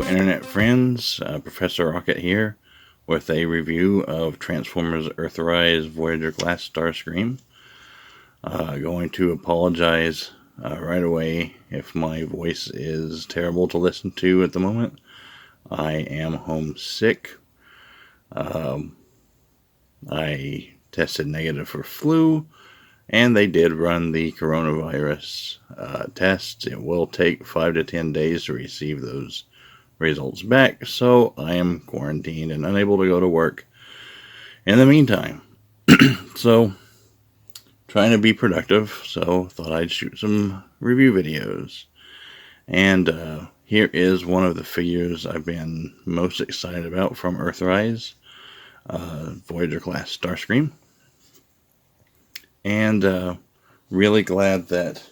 internet friends, Professor Rocket here with a review of Transformers Earthrise Voyager class Starscream. Going to apologize right away if my voice is terrible to listen to at the moment. I am homesick. I tested negative for flu, and they did run the coronavirus tests. It will take 5 to 10 days to receive those results back, so I am quarantined and unable to go to work in the meantime. So, trying to be productive, so thought I'd shoot some review videos. And here is one of the figures I've been most excited about from Earthrise, Voyager class Starscream. And really glad that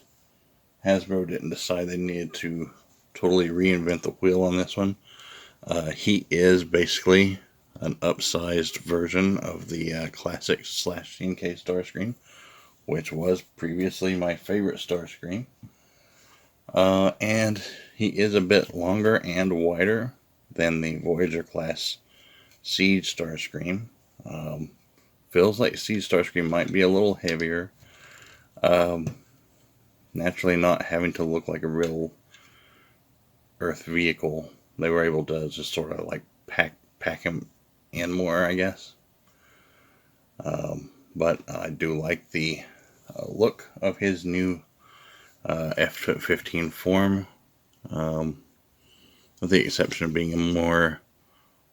Hasbro didn't decide they needed to totally reinvent the wheel on this one. He is basically an upsized version of the classic / TNK Starscream, which was previously my favorite Starscream. And he is a bit longer and wider than the Voyager class Siege Starscream. Feels like Siege Starscream might be a little heavier. Naturally not having to look like a real Earth vehicle, they were able to just sort of like pack him in more, I guess. But I do like the look of his new F-15 form, with the exception of being a more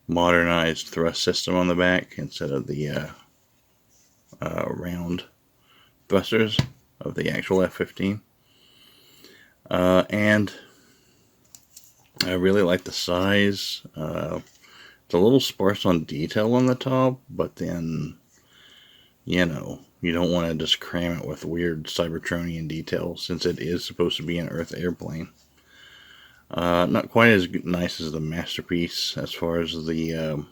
modernized thrust system on the back instead of the round thrusters of the actual F-15. And I really like the size. It's a little sparse on detail on the top, but then, you know, you don't want to just cram it with weird Cybertronian details since it is supposed to be an Earth airplane. Not quite as nice as the Masterpiece as far as the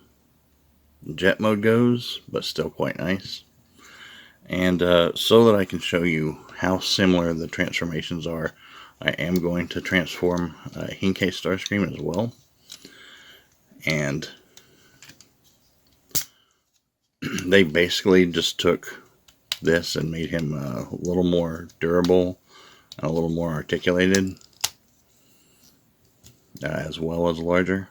jet mode goes, but still quite nice. And so that I can show you how similar the transformations are, I am going to transform Hinke Starscream as well. And they basically just took this and made him a little more durable and a little more articulated, as well as larger.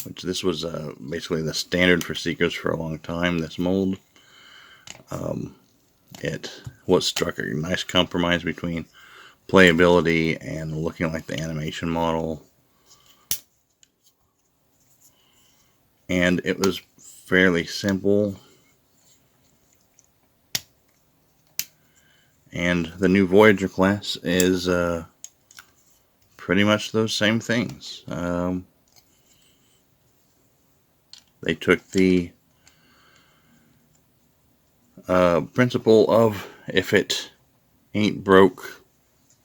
Which this was basically the standard for Seekers for a long time, this mold. It was struck a nice compromise between playability and looking like the animation model. And it was fairly simple. And the new Voyager class is pretty much those same things. They took the principle of if it ain't broke,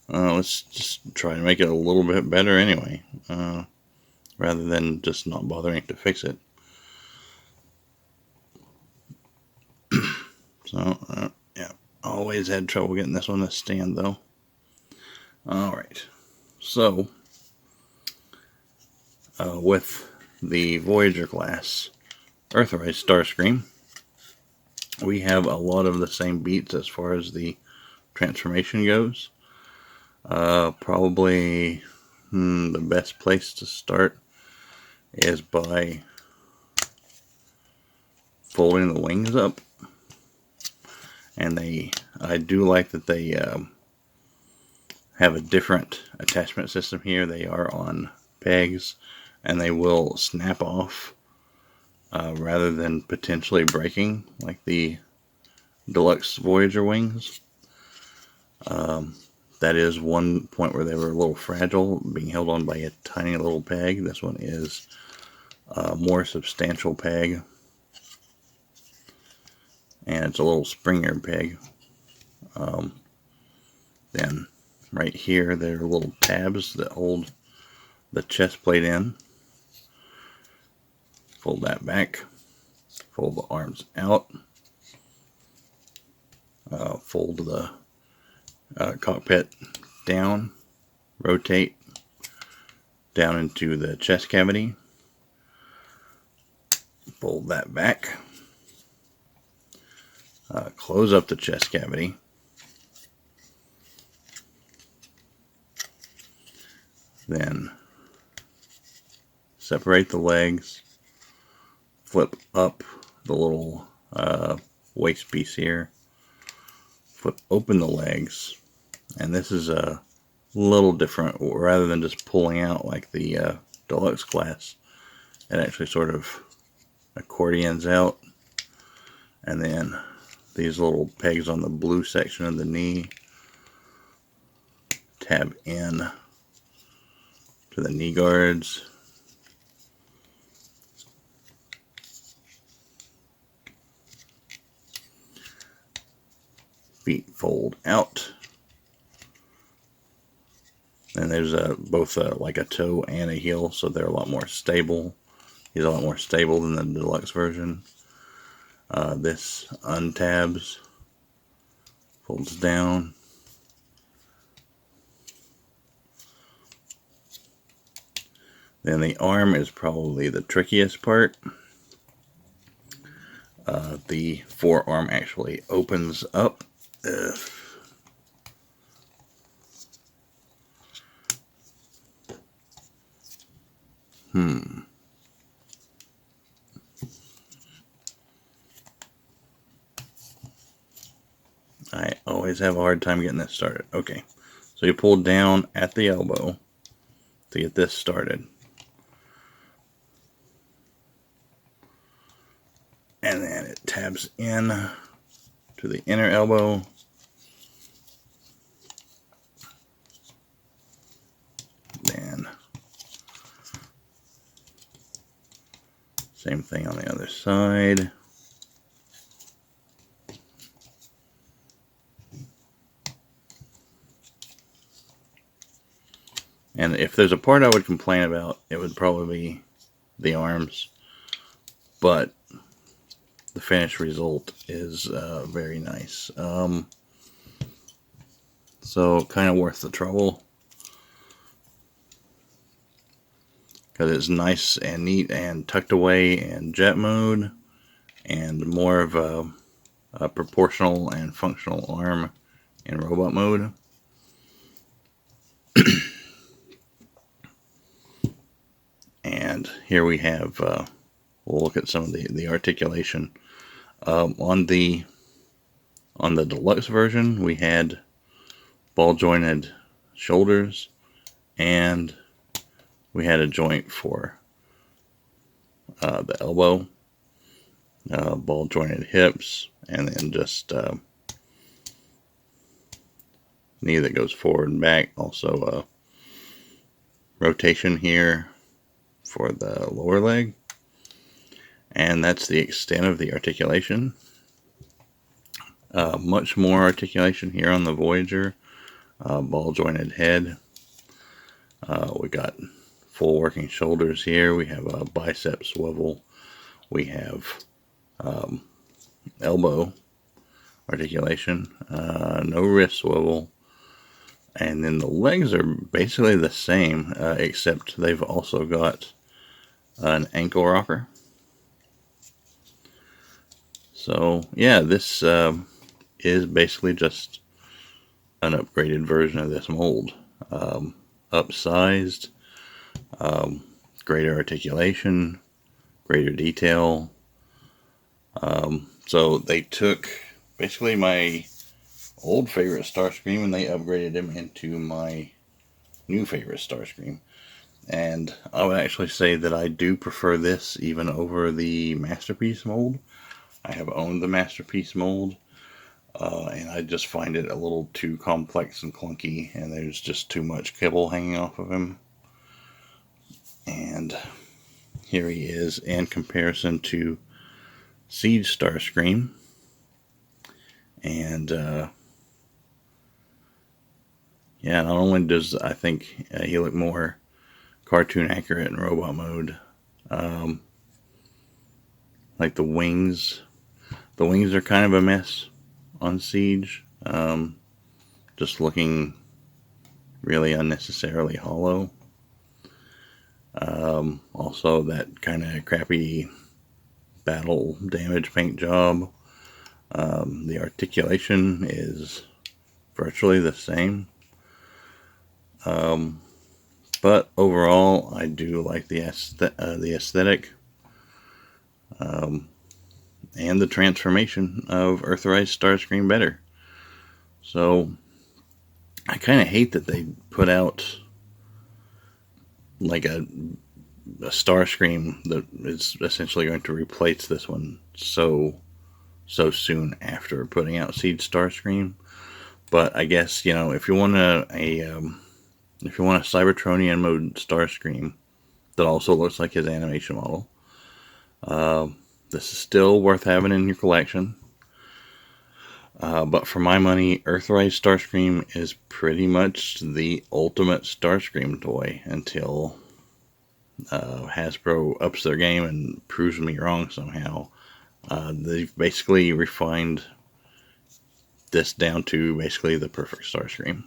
let's just try to make it a little bit better anyway, rather than just not bothering to fix it. So, yeah, always had trouble getting this one to stand though. Alright, so with the Voyager class Earthrise Starscream, we have a lot of the same beats as far as the transformation goes. Probably the best place to start is by folding the wings up. And I do like that they have a different attachment system here. They are on pegs, and they will snap off rather than potentially breaking like the deluxe Voyager wings. That is one point where they were a little fragile, being held on by a tiny little peg. This one is a more substantial peg, and it's a little springer peg. Then right here there are little tabs that hold the chest plate in. Fold that back, fold the arms out, fold the cockpit down, rotate down into the chest cavity, fold that back, close up the chest cavity, then separate the legs, flip up the little waist piece here, flip open the legs, and this is a little different. Rather than just pulling out like the deluxe class, it actually sort of accordions out, and then these little pegs on the blue section of the knee tab in to the knee guards. Feet fold out. And there's both like a toe and a heel, so they're a lot more stable. He's a lot more stable than the deluxe version. This untabs, folds down. Then the arm is probably the trickiest part. The forearm actually opens up. I always have a hard time getting this started. Okay, so you pull down at the elbow to get this started. And then it tabs in to the inner elbow. Then same thing on the other side. And if there's a part I would complain about, it would probably be the arms. But the finished result is very nice. So kind of worth the trouble, because it's nice and neat and tucked away in jet mode, and more of a proportional and functional arm in robot mode. And here we have, we'll look at some of the articulation. On the deluxe version, we had ball jointed shoulders, and we had a joint for the elbow, ball jointed hips, and then just knee that goes forward and back. Also rotation here for the lower leg. And that's the extent of the articulation. Much more articulation here on the Voyager. Ball jointed head. We got full working shoulders here. We have a bicep swivel. We have elbow articulation. No wrist swivel. And then the legs are basically the same, except they've also got an ankle rocker. So yeah, this is basically just an upgraded version of this mold. Upsized, greater articulation, greater detail. So they took basically my old favorite Starscream and they upgraded him into my new favorite Starscream. And I would actually say that I do prefer this even over the Masterpiece mold. I have owned the Masterpiece mold, and I just find it a little too complex and clunky, and there's just too much kibble hanging off of him. And here he is in comparison to Siege Starscream. And yeah, not only does I think he look more cartoon accurate in robot mode, like the wings are kind of a mess on Siege. Just just looking really unnecessarily hollow. Also, that kind of crappy battle damage paint job. The articulation is virtually the same. But overall, I do like the aesthetic and the transformation of Earthrise Starscream better. So I kind of hate that they put out like a Starscream that is essentially going to replace this one so soon after putting out Seed Starscream. But I guess, you know, if you want a Cybertronian mode Starscream that also looks like his animation model, this is still worth having in your collection. But for my money, Earthrise Starscream is pretty much the ultimate Starscream toy until Hasbro ups their game and proves me wrong somehow. They've basically refined this down to basically the perfect Starscream.